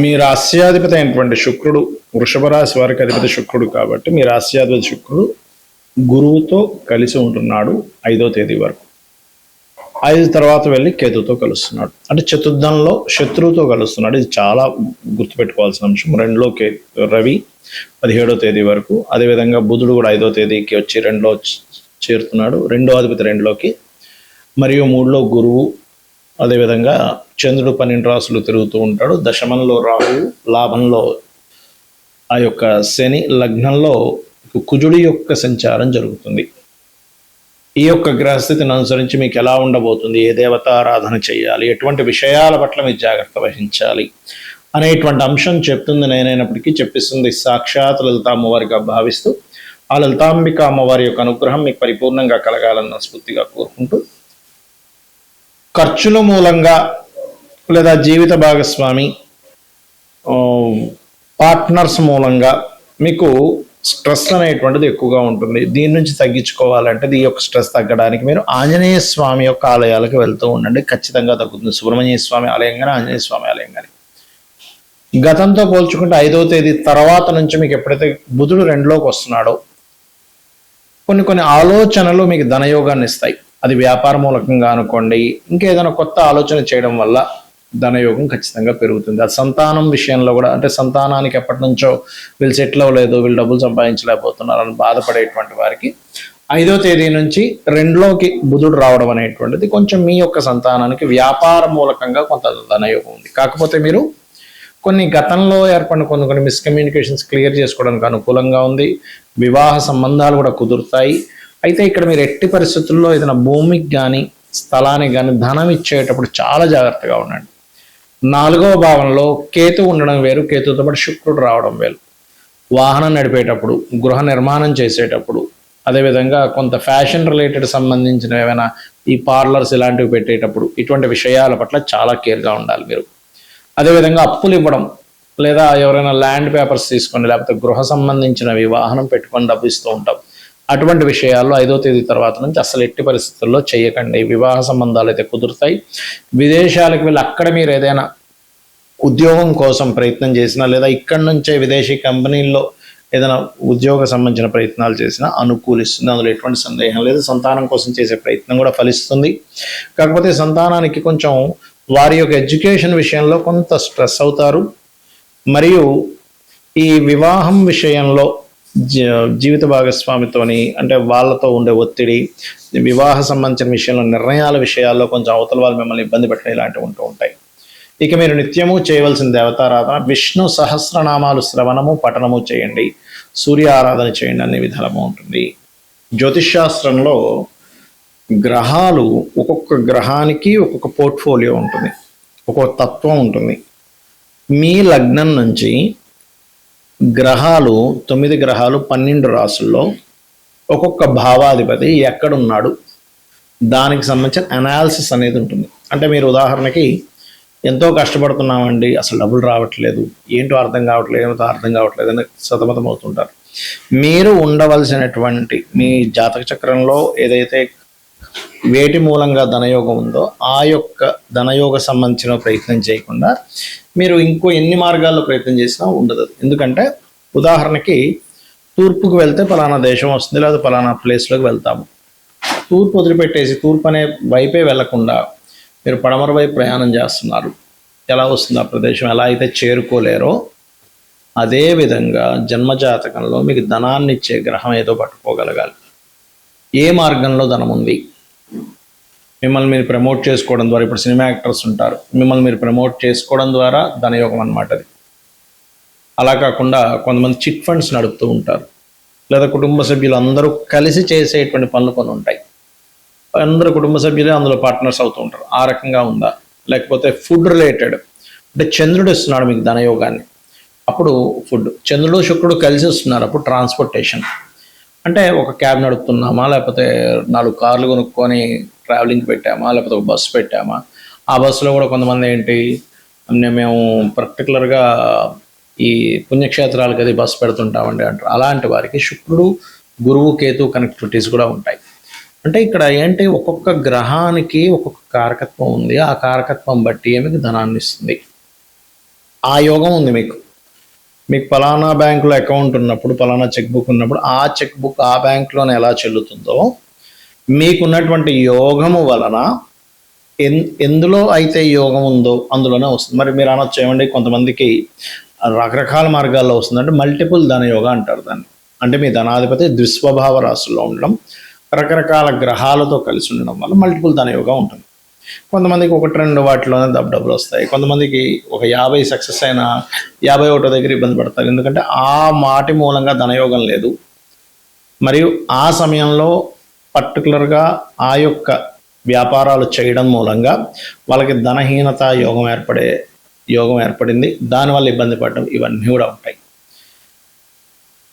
మీ రాస్యాధిపతి అయినటువంటి శుక్రుడు వృషభ రాశి వారికి అధిపతి శుక్రుడు కాబట్టి మీ రాస్యాధిపతి శుక్రుడు గురువుతో కలిసి ఉంటున్నాడు 5వ తేదీ వరకు. 5 తర్వాత వెళ్ళి కేతుతో కలుస్తున్నాడు. అంటే చతుర్థంలో శత్రువుతో కలుస్తున్నాడు. ఇది చాలా గుర్తుపెట్టుకోవాల్సిన అంశం. 2లో రవి 17వ తేదీ వరకు. అదేవిధంగా బుధుడు కూడా 5వ తేదీకి వచ్చి 2లో చేరుతున్నాడు. 2వ అధిపతి 2లోకి, మరియు 3లో గురువు, అదేవిధంగా చంద్రుడు 12 రాసులు తిరుగుతూ ఉంటాడు. దశమంలో రాహువు, లాభంలో ఆ యొక్క శని, లగ్నంలో కుజుడి యొక్క సంచారం జరుగుతుంది. ఈ యొక్క గ్రహస్థితిని అనుసరించి మీకు ఎలా ఉండబోతుంది, ఏ దేవత ఆరాధన చేయాలి, ఎటువంటి విషయాల పట్ల మీరు జాగ్రత్త వహించాలి అనేటువంటి అంశం చెప్తుంది నేనైనప్పటికీ చెప్పిస్తుంది సాక్షాత్ లలిత అమ్మవారిగా భావిస్తూ ఆ లలితాంబిక అమ్మవారి యొక్క అనుగ్రహం మీకు పరిపూర్ణంగా కలగాలన్న స్ఫూర్తిగా కోరుకుంటూ, ఖర్చుల మూలంగా లేదా జీవిత భాగస్వామి పార్ట్నర్స్ మూలంగా మీకు స్ట్రెస్ అనేటువంటిది ఎక్కువగా ఉంటుంది. దీని నుంచి తగ్గించుకోవాలంటే, ఈ యొక్క స్ట్రెస్ తగ్గడానికి మీరు ఆంజనేయ స్వామి యొక్క ఆలయాలకు వెళ్తూ ఉండండి, ఖచ్చితంగా తగ్గుతుంది. సుబ్రహ్మణ్య స్వామి ఆలయం కానీ ఆంజనేయ స్వామి ఆలయం కానీ. గతంతో పోల్చుకుంటే 5వ తేదీ తర్వాత నుంచి మీకు ఎప్పుడైతే బుధుడు 2లోకి వస్తున్నాడో కొన్ని ఆలోచనలు మీకు ధనయోగాన్ని ఇస్తాయి. అది వ్యాపార మూలకంగా అనుకోండి, ఇంకేదైనా కొత్త ఆలోచన చేయడం వల్ల ధనయోగం ఖచ్చితంగా పెరుగుతుంది. అది సంతానం విషయంలో కూడా, అంటే సంతానానికి ఎప్పటి నుంచో వీళ్ళు సెటిల్ అవ్వలేదు, వీళ్ళు డబ్బులు సంపాదించలేకపోతున్నారు అని బాధపడేటువంటి వారికి 5వ తేదీ నుంచి 2లోకి బుధుడు రావడం అనేటువంటిది కొంచెం మీ యొక్క సంతానానికి వ్యాపార మూలకంగా కొంత ధనయోగం ఉంది. కాకపోతే మీరు కొన్ని గతంలో ఏర్పడిన కొన్ని మిస్కమ్యూనికేషన్స్ క్లియర్ చేసుకోవడానికి అనుకూలంగా ఉంది. వివాహ సంబంధాలు కూడా కుదురుతాయి. అయితే ఇక్కడ మీరు ఎట్టి పరిస్థితుల్లో ఏదైనా భూమికి కానీ స్థలానికి కానీ ధనం ఇచ్చేటప్పుడు చాలా జాగ్రత్తగా ఉండండి. 4వ భావంలో కేతు ఉండడం వేరు, కేతుతో పాటు శుక్రుడు రావడం వేరు. వాహనం నడిపేటప్పుడు, గృహ నిర్మాణం చేసేటప్పుడు, అదేవిధంగా కొంత ఫ్యాషన్ రిలేటెడ్ సంబంధించిన ఏమైనా ఈ పార్లర్స్ ఇలాంటివి పెట్టేటప్పుడు ఇటువంటి విషయాల పట్ల చాలా కేర్గా ఉండాలి మీరు. అదేవిధంగా అప్పులు ఇవ్వడం, లేదా ఎవరైనా ల్యాండ్ పేపర్స్ తీసుకొని, లేకపోతే గృహ సంబంధించినవి వాహనం పెట్టుకొని డబ్బు ఇస్తూ ఉంటాం. అటువంటి విషయాల్లో 5వ తేదీ తర్వాత నుంచి అసలు ఎట్టి పరిస్థితుల్లో చేయకండి. వివాహ సంబంధాలు అయితే కుదురుతాయి. విదేశాలకు వెళ్ళి అక్కడ మీరు ఏదైనా ఉద్యోగం కోసం ప్రయత్నం చేసినా, లేదా ఇక్కడి నుంచే విదేశీ కంపెనీల్లో ఏదైనా ఉద్యోగ సంబంధించిన ప్రయత్నాలు చేసినా అనుకూలిస్తుంది. అందులో ఎటువంటి సందేహం లేదు. సంతానం కోసం చేసే ప్రయత్నం కూడా ఫలిస్తుంది. కాకపోతే సంతానానికి కొంచెం వారి యొక్క ఎడ్యుకేషన్ విషయంలో కొంత స్ట్రెస్ అవుతారు. మరియు ఈ వివాహం విషయంలో జీవిత భాగస్వామితోని, అంటే వాళ్ళతో ఉండే ఒత్తిడి, వివాహ సంబంధించిన విషయంలో నిర్ణయాల విషయాల్లో కొంచెం అవతల వాళ్ళు మిమ్మల్ని ఇబ్బంది పెట్టడం ఇలాంటివి ఉంటూ ఉంటాయి. ఇక మీరు నిత్యము చేయవలసిన దేవతారాధన విష్ణు సహస్రనామాలు శ్రవణము పఠనము చేయండి, సూర్య ఆరాధన చేయండి, అనే విధానము ఉంటుంది. జ్యోతిష్శాస్త్రంలో గ్రహాలు, ఒక్కొక్క గ్రహానికి ఒక్కొక్క పోర్ట్ఫోలియో ఉంటుంది, ఒక్కొక్క తత్వం ఉంటుంది. మీ లగ్నం నుంచి గ్రహాలు 9 గ్రహాలు 12 రాసుల్లో ఒక్కొక్క భావాధిపతి ఎక్కడున్నాడు దానికి సంబంధించిన అనాలిసిస్ అనేది ఉంటుంది. అంటే మీరు ఉదాహరణకి ఎంతో కష్టపడుతున్నామండి, అసలు డబ్బులు రావట్లేదు, ఏంటో అర్థం కావట్లేదు అని సతమతం అవుతుంటారు. మీరు ఉండవలసినటువంటి మీ జాతక చక్రంలో ఏదైతే వేటి మూలంగా ధనయోగం ఉందో ఆ యొక్క ధనయోగ సంబంధించిన ప్రయత్నం చేయకుండా మీరు ఇంకో ఎన్ని మార్గాల్లో ప్రయత్నం చేసినా ఉండదు. ఎందుకంటే ఉదాహరణకి తూర్పుకు వెళ్తే పలానా దేశం వస్తుంది, లేదా పలానా ప్లేస్లోకి వెళ్తాము. తూర్పు వదిలిపెట్టేసి తూర్పు అనే వైపే వెళ్లకుండా మీరు పడమర వైపు ప్రయాణం చేస్తున్నారు. ఎలా వస్తుంది ఆ ప్రదేశం? ఎలా అయితే చేరుకోలేరో అదేవిధంగా జన్మజాతకంలో మీకు ధనాన్ని ఇచ్చే గ్రహం ఏదో పట్టుకోగలగాలి. ఏ మార్గంలో ధనం ఉంది? మిమ్మల్ని మీరు ప్రమోట్ చేసుకోవడం ద్వారా, ఇప్పుడు సినిమా యాక్టర్స్ ఉంటారు, మిమ్మల్ని మీరు ప్రమోట్ చేసుకోవడం ద్వారా ధనయోగం అన్నమాట అది. అలా కాకుండా కొంతమంది చిట్ ఫండ్స్ నడుపుతూ ఉంటారు, లేదా కుటుంబ సభ్యులు అందరూ కలిసి చేసేటువంటి పనులు కొన్ని ఉంటాయి. అందరూ కుటుంబ సభ్యులే అందులో పార్ట్నర్స్ అవుతూ ఉంటారు. ఆ రకంగా ఉందా? లేకపోతే ఫుడ్ రిలేటెడ్, అంటే చంద్రుడు ఇస్తున్నాడు మీకు ధనయోగాన్ని, అప్పుడు ఫుడ్. చంద్రుడు శుక్రుడు కలిసి వస్తున్నారు, అప్పుడు ట్రాన్స్పోర్టేషన్. అంటే ఒక క్యాబ్ నడుపుతున్నామా, లేకపోతే 4 కార్లు కొనుక్కొని ట్రావెలింగ్ పెట్టామా, లేకపోతే ఒక బస్సు పెట్టామా. ఆ బస్సులో కూడా కొంతమంది ఏంటి, మేము పర్టికులర్గా ఈ పుణ్యక్షేత్రాలకు అది బస్సు పెడుతుంటామండి అంటారు. అలాంటి వారికి శుక్రుడు, గురువు, కేతు కనెక్టివిటీస్ కూడా ఉంటాయి. అంటే ఇక్కడ ఏంటి, ఒక్కొక్క గ్రహానికి ఒక్కొక్క కారకత్వం ఉంది. ఆ కారకత్వం బట్టి మీకు ధనాన్ని ఇస్తుంది. ఆ యోగం ఉంది మీకు. మీకు పలానా బ్యాంకులో అకౌంట్ ఉన్నప్పుడు, పలానా చెక్ బుక్ ఉన్నప్పుడు ఆ చెక్ బుక్ ఆ బ్యాంకులోనే ఎలా చెల్లుతుందో మీకున్నటువంటి యోగము వలన ఎందులో అయితే యోగం ఉందో అందులోనే వస్తుంది. మరి మీరు అనొచ్చు ఏమండి, కొంతమందికి రకరకాల మార్గాల్లో వస్తుంది అంటే మల్టిపుల్ ధన యోగం అంటారు దాన్ని. అంటే మీ ధనాధిపతి ద్విస్వభావ రాశుల్లో ఉండడం, రకరకాల గ్రహాలతో కలిసి ఉండడం వల్ల మల్టిపుల్ ధన యోగం ఉంటుంది. కొంతమందికి 1-2 వాటిలోనే డబ్బులు వస్తాయి. కొంతమందికి ఒక 50 సక్సెస్ అయినా 51 దగ్గర ఇబ్బంది పడతారు. ఎందుకంటే ఆ మాటి మూలంగా ధనయోగం లేదు. మరియు ఆ సమయంలో పర్టికులర్గా ఆ యొక్క వ్యాపారాలు చేయడం మూలంగా వాళ్ళకి ధనహీనత యోగం ఏర్పడింది. దానివల్ల ఇబ్బంది పడడం ఇవన్నీ కూడా ఉంటాయి.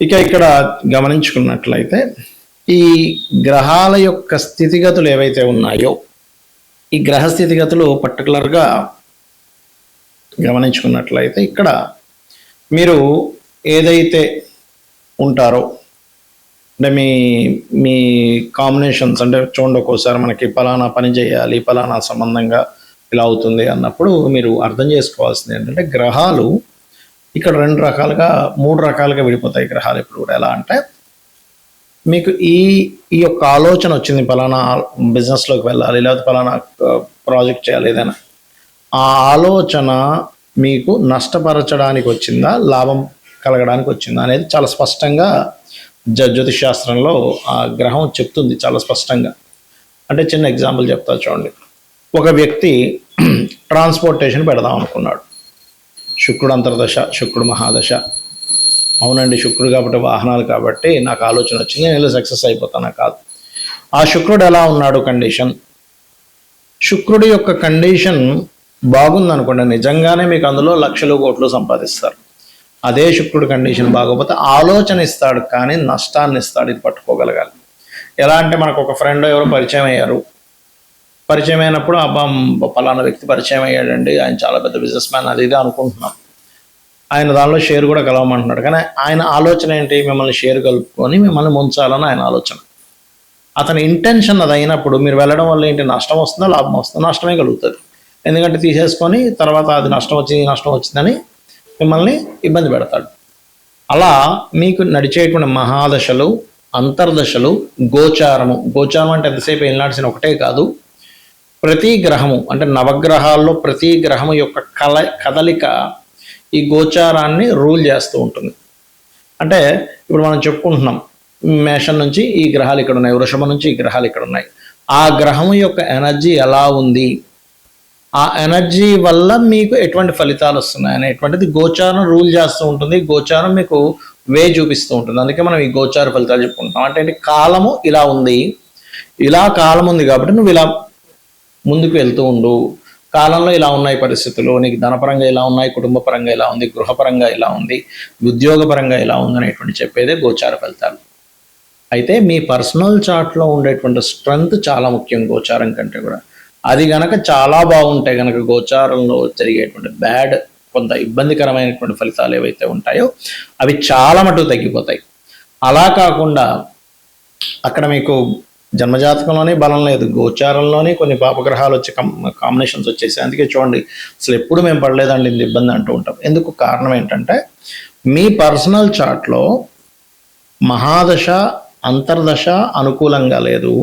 ఇక ఇక్కడ గమనించుకున్నట్లయితే ఈ గ్రహాల యొక్క స్థితిగతులు ఏవైతే ఉన్నాయో, ఈ గ్రహ స్థితిగతులు పర్టికులర్గా గమనించుకున్నట్లయితే ఇక్కడ మీరు ఏదైతే ఉంటారో అంటే మీ కాంబినేషన్స్ అంటే చూడండి, ఒక్కోసారి మనకి పలానా పని చేయాలి, పలానా సంబంధంగా ఇలా అవుతుంది అన్నప్పుడు మీరు అర్థం చేసుకోవాల్సింది ఏంటంటే గ్రహాలు ఇక్కడ 3 రకాలుగా విడిపోతాయి గ్రహాలు ఇప్పుడు కూడా. ఎలా అంటే మీకు ఈ యొక్క ఆలోచన వచ్చింది, పలానా బిజినెస్లోకి వెళ్ళాలి, లేకపోతే పలానా ప్రాజెక్ట్ చేయాలి ఏదైనా, ఆ ఆలోచన మీకు నష్టపరచడానికి వచ్చిందా, లాభం కలగడానికి వచ్చిందా అనేది చాలా స్పష్టంగా జ్యోతిష్ శాస్త్రంలో ఆ గ్రహం చెప్తుంది చాలా స్పష్టంగా. అంటే చిన్న ఎగ్జాంపుల్ చెప్తా చూడండి. ఒక వ్యక్తి ట్రాన్స్పోర్టేషన్ పెడదాం అనుకున్నాడు. శుక్రుడు అంతర్దశ, శుక్రుడు మహాదశ. అవునండి, శుక్రుడు కాబట్టి వాహనాలు కాబట్టి నాకు ఆలోచన వచ్చింది, నేను సక్సెస్ అయిపోతానా? కాదు. ఆ శుక్రుడు ఎలా ఉన్నాడు కండిషన్, శుక్రుడి యొక్క కండిషన్ బాగుందనుకోండి, నిజంగానే మీకు అందులో లక్షలు కోట్లు సంపాదిస్తారు. అదే శుక్రుడి కండిషన్ బాగోకపోతే ఆలోచన ఇస్తాడు కానీ నష్టాన్ని ఇస్తాడు. ఇది పట్టుకోగలగాలి. ఎలా అంటే మనకు ఒక ఫ్రెండ్ ఎవరో పరిచయం అయ్యారు. పరిచయం అయినప్పుడు పలానా వ్యక్తి పరిచయం అయ్యాడండి, ఆయన చాలా పెద్ద బిజినెస్ మ్యాన్, అది ఇది అనుకుంటున్నాం. ఆయన దానిలో షేర్ కూడా కలవమంటున్నాడు. కానీ ఆయన ఆలోచన ఏంటి, మిమ్మల్ని షేర్ కలుపుకొని మిమ్మల్ని ముంచాలని ఆయన ఆలోచన. అతని ఇంటెన్షన్ అది అయినప్పుడు మీరు వెళ్ళడం వల్ల ఏంటి, నష్టం వస్తుందా లాభం వస్తుందా? నష్టమే కలుగుతుంది. ఎందుకంటే తీసేసుకొని తర్వాత అది నష్టం వచ్చిందని మిమ్మల్ని ఇబ్బంది పెడతాడు. అలా మీకు నడిచేటువంటి మహాదశలు, అంతర్దశలు, గోచారం అంటే ఎంతసేపు వెళ్ళాల్సిన ఒకటే కాదు, ప్రతి గ్రహము అంటే నవగ్రహాల్లో ప్రతి గ్రహము యొక్క కదలిక ఈ గోచారాన్ని రూల్ చేస్తూ ఉంటుంది. అంటే ఇప్పుడు మనం చెప్పుకుంటున్నాం, మేషం నుంచి ఈ గ్రహాలు ఇక్కడ ఉన్నాయి, వృషభం నుంచి ఈ గ్రహాలు ఇక్కడ ఉన్నాయి. ఆ గ్రహం యొక్క ఎనర్జీ ఎలా ఉంది, ఆ ఎనర్జీ వల్ల మీకు ఎటువంటి ఫలితాలు వస్తున్నాయి అనేటువంటిది గోచారం రూల్ చేస్తూ ఉంటుంది. గోచారం మీకు చూపిస్తూ ఉంటుంది. అందుకే మనం ఈ గోచార ఫలితాలు చెప్పుకుంటాం. అంటే కాలము ఇలా ఉంది, కాలం ఉంది కాబట్టి నువ్వు ఇలా ముందుకు వెళ్తూ ఉండు, కాలంలో ఇలా ఉన్నాయి పరిస్థితులు, నీకు ధనపరంగా ఇలా ఉన్నాయి, కుటుంబ పరంగా ఇలా ఉంది, గృహపరంగా ఇలా ఉంది, ఉద్యోగపరంగా ఇలా ఉంది అనేటువంటి చెప్పేదే గోచార ఫలితాలు. అయితే మీ పర్సనల్ చార్ట్లో ఉండేటువంటి స్ట్రెంగ్త్ చాలా ముఖ్యం గోచారం కంటే కూడా. అది గనక చాలా బాగుంటే గనక గోచారంలో జరిగేటువంటి కొంత ఇబ్బందికరమైనటువంటి ఫలితాలు ఏవైతే ఉంటాయో అవి చాలా మటుకు తగ్గిపోతాయి. అలా కాకుండా అక్కడ మీకు జన్మజాతకంలోనే బలం లేదు, గోచారంలోనే కొన్ని పాపగ్రహాలు వచ్చి కాంబినేషన్స్ వచ్చేసాయి. అందుకే చూడండి, అసలు ఎప్పుడు మేము పడలేదండి ఇంత ఇబ్బంది అంటూ ఉంటాం. ఎందుకు? కారణం ఏంటంటే మీ పర్సనల్ చార్ట్లో మహాదశ, అంతర్దశ అనుకూలంగా లేదు,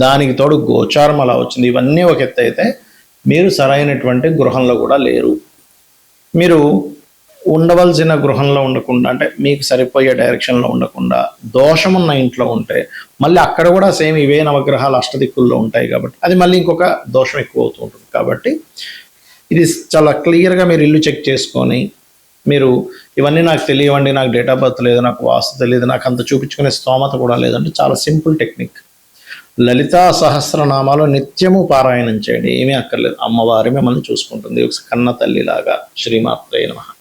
దానికి తోడు గోచారం అలా వచ్చింది. ఇవన్నీ ఒక ఎత్తు అయితే మీరు సరైనటువంటి గృహంలో కూడా లేరు. మీరు ఉండవలసిన గృహంలో ఉండకుండా, అంటే మీకు సరిపోయే డైరెక్షన్లో ఉండకుండా దోషమున్న ఇంట్లో ఉంటే మళ్ళీ అక్కడ కూడా సేమ్ ఇవే నవగ్రహాలు అష్టదిక్కుల్లో ఉంటాయి కాబట్టి అది మళ్ళీ ఇంకొక దోషం ఎక్కువ అవుతూ ఉంటుంది. కాబట్టి ఇది చాలా క్లియర్గా మీరు ఇల్లు చెక్ చేసుకొని, మీరు ఇవన్నీ నాకు తెలియవండి, నాకు డేట్ ఆఫ్ బర్త్ లేదు, నాకు వాస్తు తెలియదు, నాకు అంత చూపించుకునే స్తోమత కూడా లేదంటే చాలా సింపుల్ టెక్నిక్. లలితా సహస్రనామాలు నిత్యము పారాయణం చేయండి, ఏమీ అక్కర్లేదు. అమ్మవారి మిమ్మల్ని చూసుకుంటుంది, ఒక కన్న తల్లిలాగా. శ్రీమాత్రే నమః.